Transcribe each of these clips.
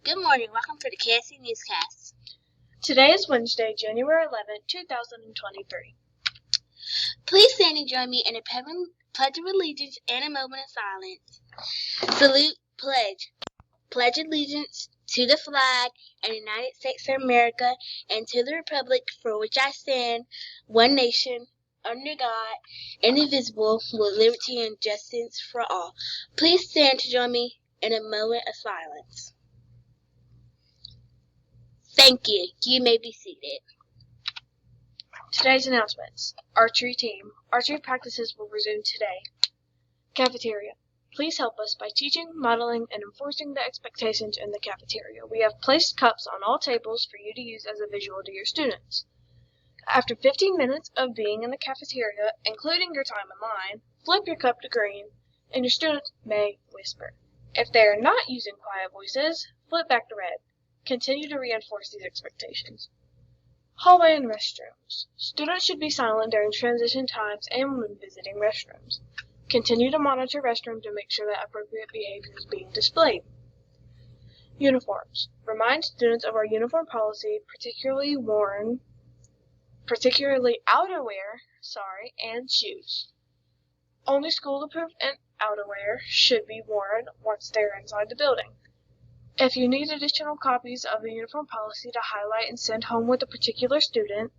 Good morning. Welcome to the KSE newscast. Today is Wednesday, January 11th, 2023. Please stand and join me in a pledge of allegiance and a moment of silence. Salute, pledge. Pledge allegiance to the flag of the United States of America and to the republic for which I stand, one nation, under God, indivisible, with liberty and justice for all. Please stand to join me in a moment of silence. Thank you. You may be seated. Today's announcements. Archery team. Archery practices will resume today. Cafeteria. Please help us by teaching, modeling, and enforcing the expectations in the cafeteria. We have placed cups on all tables for you to use as a visual to your students. After 15 minutes of being in the cafeteria, including your time in line, flip your cup to green, and your students may whisper. If they are not using quiet voices, flip back to red. Continue to reinforce these expectations. Hallway and restrooms. Students should be silent during transition times and when visiting restrooms. Continue to monitor restrooms and make sure that appropriate behavior is being displayed. Uniforms. Remind students of our uniform policy, particularly outerwear, and shoes. Only school-approved outerwear should be worn once they are inside the building. If you need additional copies of the uniform policy to highlight and send home with a particular student,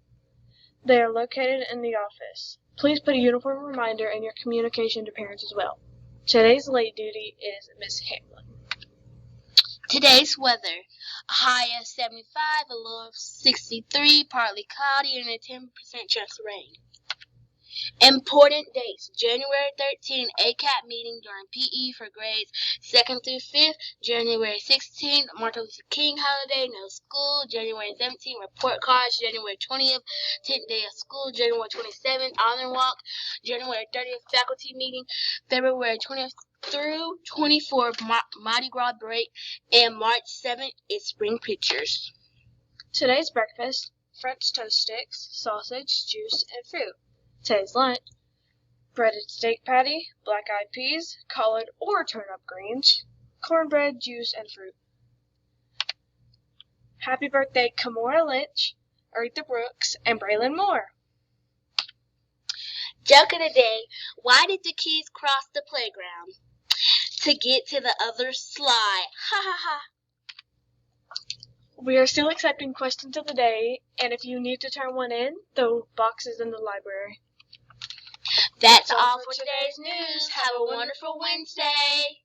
they are located in the office. Please put a uniform reminder in your communication to parents as well. Today's late duty is Miss Hamlin. Today's weather. A high of 75, a low of 63, partly cloudy, and a 10% chance of rain. Important dates. January 13, ACAP meeting during PE for grades 2nd through 5th. January 16, Martin Luther King holiday, no school. January 17, report cards. January 20th, 10th day of school. January 27th, honor walk. January 30th, faculty meeting. February 20th through 24th, Mardi Gras break. And March 7th is spring pictures. Today's breakfast, French toast sticks, sausage, juice, and fruit. Today's lunch, breaded steak patty, black-eyed peas, collard or turnip greens, cornbread, juice, and fruit. Happy birthday, Kamora Lynch, Aretha Brooks, and Braylon Moore. Joke of the day. Why did the kids cross the playground? To get to the other slide. Ha ha ha. We are still accepting questions of the day, and if you need to turn one in, the box is in the library. That's all for today's news. Have a wonderful Wednesday.